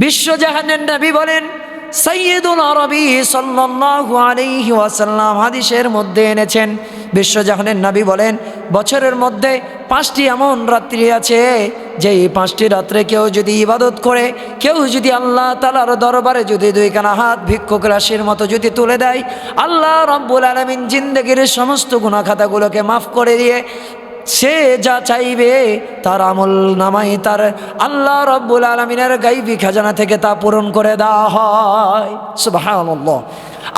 বিশ্বজাহানের নবী বলেন, সাইয়্যিদুল আরবি সাল্লাল্লাহু আলাইহি ওয়াসাল্লাম হাদিসের মধ্যে এনেছেন, বিশ্বজাহানের নবী বলেন, বছরের মধ্যে 5টি এমন রাত্রি আছে যে এই 5টি রাত্রে কেউ যদি ইবাদত করে, কেউ যদি আল্লাহ তাআলার দরবারে যদি দুইখানা হাত ভিক্ষুক রাশির মতো যদি তুলে দেয়, আল্লাহ রাব্বুল আলামিন জিন্দেগির সমস্ত গুনাহ খাতাগুলোকে মাফ করে দিয়ে সে যা চাইবে তার আমল নামাই তার আল্লাহ রাব্বুল আলামিনের গায়বী খাজানা থেকে তা পূরণ করে দেওয়া হয়। সুবহানাল্লাহ।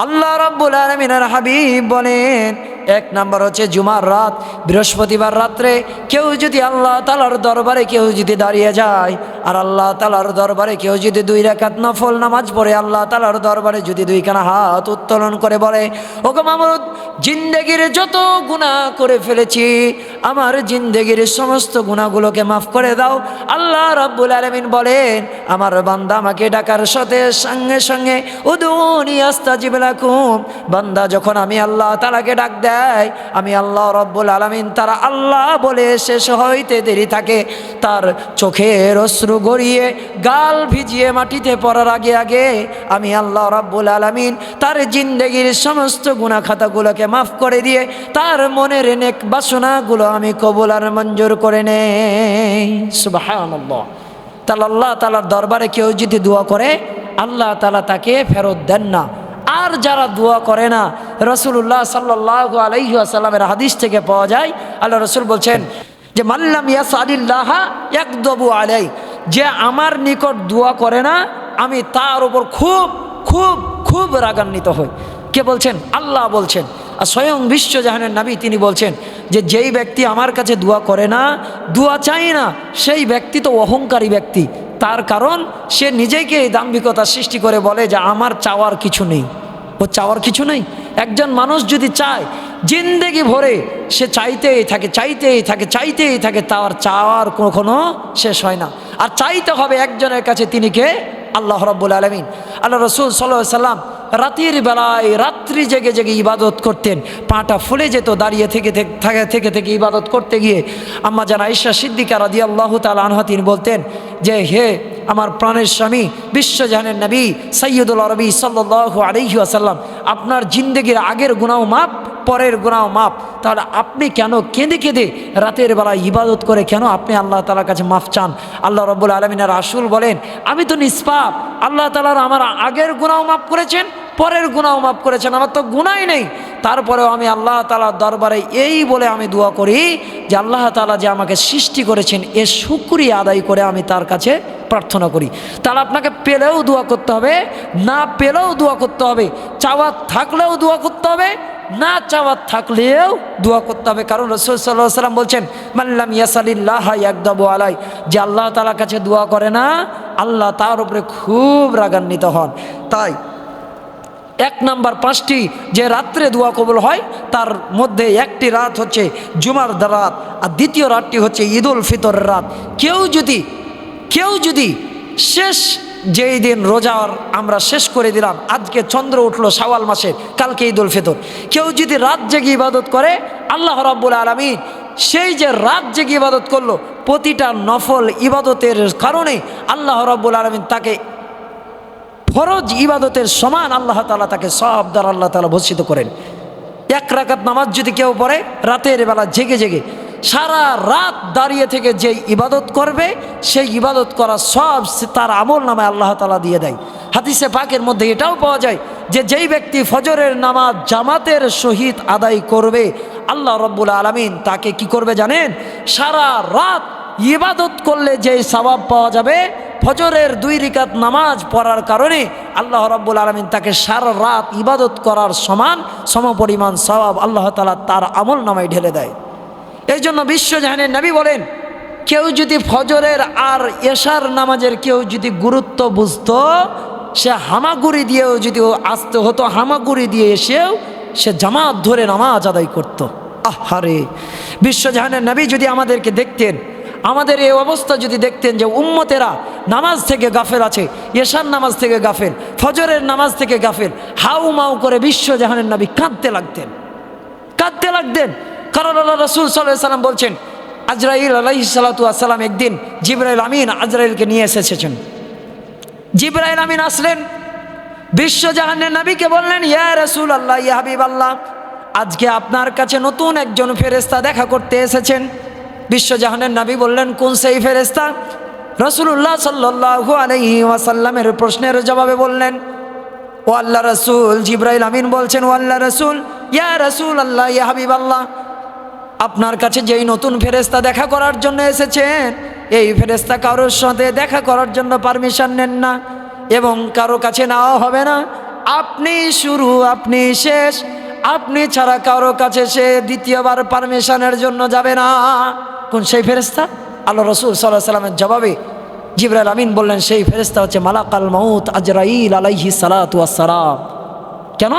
আল্লাহ রাব্বুল আলামিনের হাবিব বলেন, 1 নম্বর হচ্ছে জুমার রাত, বৃহস্পতিবার রাত্রে কেউ যদি আল্লাহ তাআলার দরবারে কেউ যদি দাঁড়িয়ে যায় আর আল্লাহ তাআলার দরবারে কেউ যদি 2 রাকাত নফল নামাজ পড়ে আল্লাহ তাআলার দরবারে যদি দুইখানা হাত উত্তোলন করে বলে, ওগো মাবুদ, জিন্দেগির যত গুনাহ করে ফেলেছি আমার জিন্দেগির সমস্ত গুনাহগুলোকে মাফ করে দাও, আল্লাহ রাব্বুল আলামিন বলেন, আমার বান্দা আমাকে ডাকার সাথে সঙ্গে সঙ্গে উদুনি আস্তাজিব লাকুম, বান্দা যখন আমি আল্লাহ তাআলাকে ডাক দেয়, আমি আল্লাহ রাব্বুল আলামিন তারা আল্লাহ বলে শেষ হইতে দেরি থাকে, তার চোখের অশ্রু গড়িয়ে গাল ভিজিয়ে মাটিতে পড়ার আগে আগে আমি আল্লাহ রাব্বুল আলামিন তার জিন্দেগির সমস্ত গুনাহ খাতাগুলোকে মাফ করে দিয়ে তার মনের নেক বাসনাগুলো আমি কবুল আর মঞ্জুর করে নেই। সুবহানাল্লাহ। তাহলে আল্লাহ তাআলার দরবারে কেউ যদি দোয়া করে আল্লাহ তাআলা তাকে ফেরত দেন না। আর যারা দোয়া করে না, রাসূলুল্লাহ সাল্লাল্লাহু আলাইহি ওয়াসাল্লামের হাদিস থেকে পাওয়া যায়, আল্লাহ রাসূল বলছেন যে মাল্লাম ইয়াসআলিল্লাহ ইয়াকদবু আলাই, যে আমার নিকট দোয়া করে না আমি তার উপর খুব খুব খুব রাগান্বিত হই। কে বলছেন? আল্লাহ বলছেন। আর স্বয়ং বিশ্বজাহানের নবী তিনি বলছেন যে যেই ব্যক্তি আমার কাছে দোয়া করে না, দোয়া চাই না, সেই ব্যক্তি তো অহংকারী ব্যক্তি। তার কারণ সে নিজেকে দাম্ভিকতা সৃষ্টি করে বলে যে আমার চাওয়ার কিছু নেই, ও চাওয়ার কিছু নেই। একজন মানুষ যদি চায় জিন্দেগি ভরে সে চাইতেই থাকে চাইতেই থাকে চাইতেই থাকে, তার চাওয়ার কখনো শেষ হয় না। আর চাইতে হবে একজনের কাছে, তিনি কে? আল্লাহ রাব্বুল আলামিন। আল্লাহ রাসূল সাল্লাল্লাহু আলাইহি সাল্লাম রাতের বেলায় রাত্রি জেগে জেগে ইবাদত করতেন, পাটা ফুলে যেত দাঁড়িয়ে থেকে ইবাদত করতে গিয়ে। আম্মা জান আয়েশা সিদ্দিকা রাদিয়াল্লাহু তাআলা আনহা তিনি বলতেন যে হে আমার প্রাণের স্বামী বিশ্বজাহানের নবী সাইয়্যিদুল আরবি সাল্লাল্লাহু আলাইহি ওয়াসাল্লাম, আপনার জিন্দেগির আগের গুনাহ মাপ, পরের গুনাহ মাপ, তাহলে আপনি কেন কেঁদে কেঁদে রাতের বেলা ইবাদত করে কেন আপনি আল্লাহ তাআলার কাছে মাফ চান? আল্লাহ রাব্বুল আলামিনের রাসূল বলেন, আমি তো নিষ্পাপ, আল্লাহ তাআলা আমার আগের গুনাহ মাফ করেছেন, পরের গুনাহ মাফ করেছেন, আমার তো গুনাহই নেই। তারপরেও আমি আল্লাহ তাআলার দরবারে এই বলে আমি দোয়া করি যে আল্লাহ তাআলা যে আমাকে সৃষ্টি করেছেন এর শুকরিয়া আদায় করে আমি তার কাছে প্রার্থনা করি। তাহলে আপনাকে পেলেও দোয়া করতে হবে, না পেলেও দোয়া করতে হবে, চাওয়ার থাকলেও দোয়া করতে হবে, না চাওয়ার থাকলেও দোয়া করতে হবে। কারণ রাসূল সাল্লাল্লাহু আলাইহি ওয়াসাল্লাম বলছেন মাল্লাম ইয়াসালিল্লাহ ইয়াকদাবু আলাই, যে আল্লাহ তাআলার কাছে দোয়া করে না আল্লাহ তার উপরে খুব রাগান্বিত হন। তাই 1 নাম্বার 5টি যে রাত্রে দোয়া কবুল হয় তার মধ্যে একটি রাত হচ্ছে জুমার রাত, আর দ্বিতীয় রাতটি হচ্ছে ঈদুল ফিতরের রাত। কেউ যদি শেষ যেই দিন রোজার আমরা শেষ করে দিলাম, আজকে চন্দ্র উঠলো শাওয়াল মাসের, কালকে ঈদুল ফিতর, কেউ যদি রাত জেগে ইবাদত করে আল্লাহ রাব্বুল আলামিন সেই যে রাত জেগে ইবাদত করলো প্রতিটা নফল ইবাদতের কারণে আল্লাহ রাব্বুল আলামিন তাকে ফরজ ইবাদতের সমান আল্লাহ তাআলা তাকে সওয়াব দ্বারা আল্লাহ তাআলা ভূষিত করেন। 1 রাকাত নামাজ যদি কেউ পড়ে রাতের বেলা জেগে জেগে সারা রাত দাঁড়িয়ে থেকে যে ইবাদত করবে সেই ইবাদত করা সব তার আমল নামায় আল্লাহ তাআলা দিয়ে দেয়। হাদিসে পাকের মধ্যে এটাও পাওয়া যায় যে যেই ব্যক্তি ফজরের নামাজ জামাতের সহিত আদায় করবে আল্লাহ রাব্বুল আলামিন তাকে কি করবে জানেন? সারা রাত ইবাদত করলে যেই সওয়াব পাওয়া যাবে ফজরের 2 রাকাত নামাজ পড়ার কারণে আল্লাহ রাব্বুল আলামিন তাকে সারা রাত ইবাদত করার সমপরিমাণ সওয়াব আল্লাহ তাআলা তার আমল নামায় ঢেলে দেয়। এই জন্য বিশ্বজাহানের নবী বলেন, কেউ যদি ফজরের আর এশার নামাজের কেউ যদি গুরুত্ব বুঝতো, সে হামাগুড়ি দিয়েও যদি আসতে হতো, হামাগুড়ি দিয়ে এসেও সে জামাত ধরে নামাজ আদায় করত। আহারে, বিশ্বজাহানের নবী যদি আমাদেরকে দেখতেন, আমাদের এই অবস্থা যদি দেখতেন যে উম্মতেরা নামাজ থেকে গাফেল আছে, এশার নামাজ থেকে গাফেল, ফজরের নামাজ থেকে গাফেল, হাউ মাউ করে বিশ্বজাহানের নবী কাঁদতে লাগতেন। কারণ আল্লাহ রাসূল সাল্লাল্লাহু আলাইহি ওয়াসাল্লাম বলছেন, আজরাইল আলাইহিস সালাতু ওয়াস সালাম একদিন জিবরাইল আমিন আজরাইলকে নিয়ে এসেছেন। জিবরাইল আমিন আসলেন, বিশ্বজাহানের নবীকে বললেন, ইয়া রাসূলুল্লাহ, ইয়া হাবিবাল্লাহ, আজকে আপনার কাছে নতুন একজন ফেরেশতা দেখা করতে এসেছেন। বিশ্বজাহানের নবী বললেন, কোন সেই ফেরেশতা? রাসূলুল্লাহ সাল্লাল্লাহু আলাইহি ওয়াসাল্লামের প্রশ্নের জবাবে বললেন, ও আল্লাহ রাসূল, জিবরাইল আমিন বলছেন, ও আল্লাহ রাসূল, ইয়া রাসূলুল্লাহ, ইয়া হাবিবাল্লাহ, আপনার কাছে যেই নতুন ফেরেশতা দেখা করার জন্য এসেছেন, এই ফেরেশতা কারোর সাথে দেখা করার জন্য পারমিশন নেন না এবং কারো কাছে নেওয়া হবে না। আপনি শুরু, আপনি শেষ, আপনি ছাড়া কারো কাছে সে দ্বিতীয়বার পারমিশনের জন্য যাবে না। কোন সেই ফেরেশতা? আল্লাহ রাসূল সাল্লাল্লাহু আলাইহি ওয়াসাল্লামের জবাবে জিবরাইল আমিন বললেন, সেই ফেরেশতা হচ্ছে মালাকাল মাউত আজরাইল আলাইহিস সালাতু ওয়াস সালাম। কেন?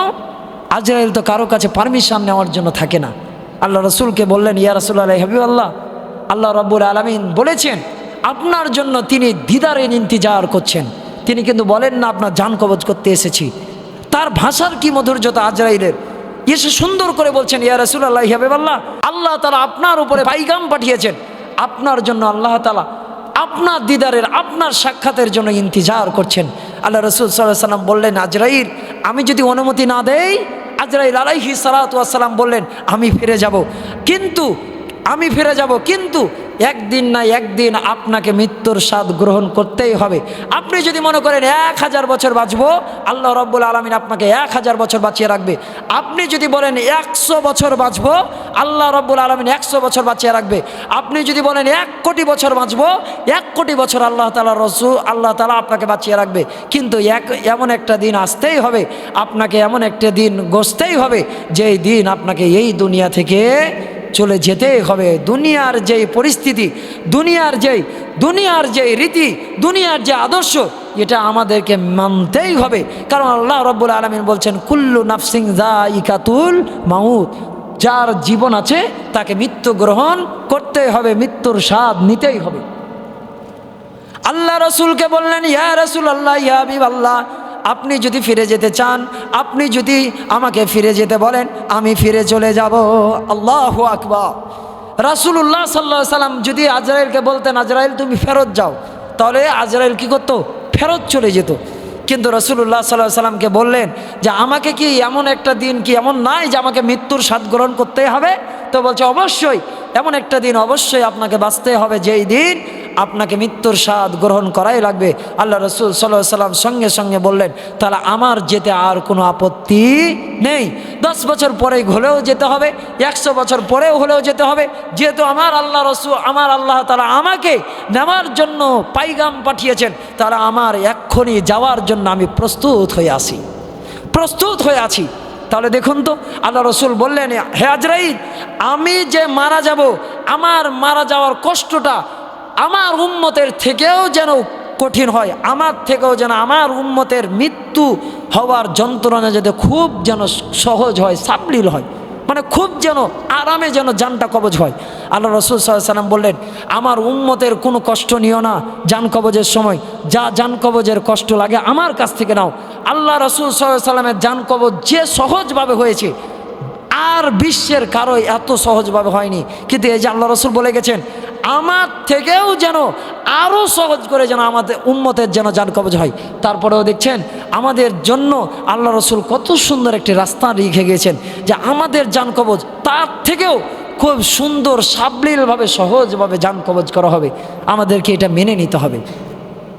আজরাইল তো কারো কাছে পারমিশন নেওয়ার জন্য থাকে না। আল্লাহ রাসূলকে বললেন, ইয়া রাসূলুল্লাহ, হাবিবাল্লাহ, আল্লাহ রাব্বুল আলামিন বলেছেন আপনার জন্য তিনি দিদারে ইন্তজার করছেন। তিনি কিন্তু বলেন না আপনার জান কবজ করতে এসেছি। তার ভাষার কি মধুর্যতা আজরাইলের! এসে সুন্দর করে বলছেন, ইয়া রাসূলুল্লাহ, হাবিবাল্লাহ, আল্লাহ তাআলা আপনার উপরে পাইগাম পাঠিয়েছেন, আপনার জন্য আল্লাহ তাআলা আপনার দিদারের, আপনার সাক্ষাতের জন্য ইন্তজার করছেন। আল্লাহ রাসূল সাল্লাল্লাহু আলাইহি ওয়াসাল্লাম বললেন, আজরাইল, আমি যদি অনুমতি না দেই? আজরাইল আলাইহিস সালাতু ওয়াস সালাম বললেন, আমি ফিরে যাব, কিন্তু একদিন না একদিন আপনাকে মৃত্যুর স্বাদ গ্রহণ করতেই হবে। আপনি যদি মনে করেন 1000 বছর বাঁচবো, আল্লাহ রাব্বুল আলামিন আপনাকে 1000 বছর বাঁচিয়ে রাখবে। আপনি যদি বলেন 100 বছর বাঁচবো, আল্লাহ রাব্বুল আলামিন 100 বছর বাঁচিয়ে রাখবে। আপনি যদি বলেন 1 কোটি বছর বাঁচবো, 1 কোটি বছর আল্লাহ তাআলা আপনাকে বাঁচিয়ে রাখবে। কিন্তু এমন একটা দিন আসতেই হবে, আপনাকে এমন একটা দিন গসতেই হবে, যেই দিন আপনাকে এই দুনিয়া থেকে চলে যেতেই হবে। দুনিয়ার যেই পরিস্থিতি, দুনিয়ার যেই রীতি, দুনিয়ার যে আদর্শ, এটা আমাদেরকে মানতেই হবে। কারণ আল্লাহ রাব্বুল আলামিন বলছেন, কুল্লু নাফসিন যায়িকাতুল মাউত, যার জীবন আছে তাকে মৃত্যু গ্রহণ করতেই হবে, মৃত্যুর স্বাদ নিতেই হবে। আল্লাহ রাসূলকে বললেন, ইয়া রাসূলুল্লাহ, ইয়া হাবিবাল্লাহ, আপনি যদি ফিরে যেতে চান, আপনি যদি আমাকে ফিরে যেতে বলেন, আমি ফিরে চলে যাব। আল্লাহু আকবার। রাসূলুল্লাহ সাল্লাল্লাহু আলাইহি ওয়াসাল্লাম যদি আজরাইলকে বলতেন, আজরাইল তুমি ফেরত যাও, তাহলে আজরাইল কি করতো? ফেরত চলে যেত। কিন্তু রাসূলুল্লাহ সাল্লাল্লাহু আলাইহি ওয়াসাল্লামকে বললেন যে আমাকে কি এমন একটা দিন কি এমন নাই যে আমাকে মৃত্যুর স্বাদ গ্রহণ করতেই হবে? তো বলছে, অবশ্যই এমন একটা দিন অবশ্যই আপনাকে বাঁচতে হবে, যেই দিন আপনাকে মৃত্যুর স্বাদ গ্রহণ করাই লাগবে। আল্লাহ রাসূল সাল্লাল্লাহু আলাইহি ওয়াসাল্লাম সঙ্গে সঙ্গে বললেন, তাহলে আমার যেতে আর কোনো আপত্তি নেই। 10 বছর পরে হলেও যেতে হবে, 100 বছর পরেও হলেও যেতে হবে, যেহেতু আমার আল্লাহ তাআলা আমাকে নেওয়ার জন্য পাইগাম পাঠিয়েছেন, তাহলে আমার এক্ষুনি যাওয়ার জন্য আমি প্রস্তুত হয়ে আছি। তাহলে দেখুন তো, আল্লাহ রাসূল বললেন, হে আজরাইল, আমি যে মারা যাব, আমার মারা যাওয়ার কষ্টটা আমার উম্মতের থেকেও যেন কঠিন হয়, আমার থেকেও যেন আমার উম্মতের মৃত্যু হওয়ার যন্ত্রণা যাতে খুব যেন সহজ হয়, সাবলীল হয়, মানে খুব যেন আরামে যেন জানটা কবজ হয়। আল্লাহ রাসূল সাল্লাল্লাহু আলাইহি ওয়াসাল্লাম বললেন, আমার উম্মতের কোনো কষ্ট নিও না জান কবজের সময়, যা জান কবজের কষ্ট লাগে আমার কাছ থেকে নাও। আল্লাহ রাসূল সাল্লাল্লাহু আলাইহি ওয়াসাল্লামের জান কবজ যে সহজভাবে হয়েছে, আর বিশ্বের কারো এত সহজভাবে হয়নি। কিন্তু এই যে আল্লাহ রাসূল বলে গেছেন, আমার থেকেও যেন আরও সহজ করে যেন আমাদের উম্মতের যেন জান কবজ হয়। তারপরেও দেখছেন আমাদের জন্য আল্লাহ রাসূল কত সুন্দর একটি রাস্তা রেখে গিয়েছেন, যে আমাদের জান কবজ তার থেকেও খুব সুন্দর সাবলীলভাবে সহজভাবে জান কবজ করা হবে। আমাদেরকে এটা মেনে নিতে হবে,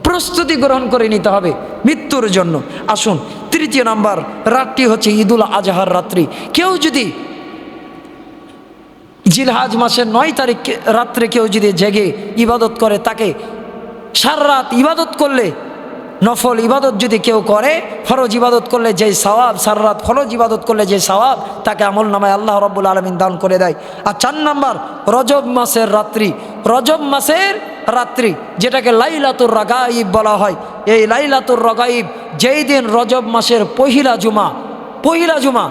প্রস্তুতি গ্রহণ করে নিতে হবে মৃত্যুর জন্য। আসুন, 3 নম্বর রাতটি হচ্ছে ঈদুল আজহার রাত্রি। কেউ যদি জিলহাজ মাসের 9 তারিখ রাত্রে কেউ যদি জেগে ইবাদত করে, তাকে সারা রাত ইবাদত করলে, নফল ইবাদত যদি কেউ করে, ফরজ ইবাদত করলে যেই সওয়াব, সারা রাত ফরজ ইবাদত করলে যে সওয়াব, তাকে আমল নামায় আল্লাহ রাব্বুল আলামিন দান করে দেয়। আর 4 নম্বর রজব মাসের রাত্রি, যেটাকে লাইলাতুর রাগাইব বলা হয়। এই লাইলাতুর রাগাইব যেই দিন রজব মাসের পহিলা জুমা,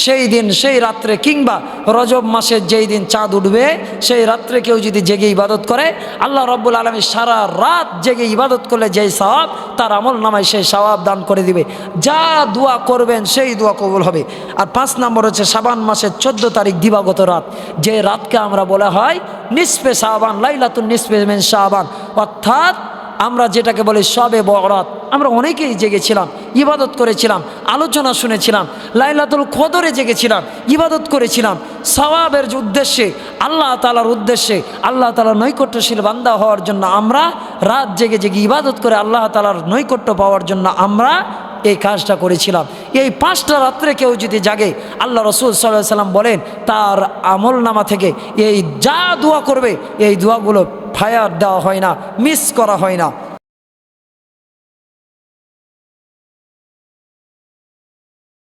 সেই দিন, সেই রাত্রে, কিংবা রজব মাসের যেই দিন চাঁদ উঠবে সেই রাত্রে কেউ যদি জেগে ইবাদত করে, আল্লাহ রাব্বুল আলামিন সারা রাত জেগে ইবাদত করলে যেই সওয়াব, তার আমল নামায় সেই সওয়াব দান করে দিবে। যা দোয়া করবেন সেই দোয়া কবুল হবে। আর 5 নম্বর হচ্ছে শাবান মাসের 14 তারিখ দিবাগত রাত, যে রাতকে আমরা বলা হয় নিসফে শাবান, লাইলাতুন নিসফে মিন শাবান, অর্থাৎ আমরা যেটাকে বলি শবে বরাত, আমরা অনেকেই জেগেছিলাম, ইবাদত করেছিলাম, আলোচনা শুনেছিলাম, লাইলাতুল কদরে জেগেছিলাম, ইবাদত করেছিলাম সওয়াবের উদ্দেশ্যে, আল্লাহ তাআলার উদ্দেশ্যে, আল্লাহ তাআলার নৈকট্যশীল বান্দা হওয়ার জন্য আমরা রাত জেগে জেগে ইবাদত করে আল্লাহ তাআলার নৈকট্য পাওয়ার জন্য আমরা এই কাজটা করেছিলাম। এই 5টা রাত্রে কেউ যদি জাগে, আল্লাহ রসুল সাল্লাল্লাহু আলাইহি সাল্লাম বলেন তার আমল নামা থেকে এই যা দোয়া করবে এই দোয়াগুলো ফায়ার দেওয়া হয় না, মিস করা হয় না।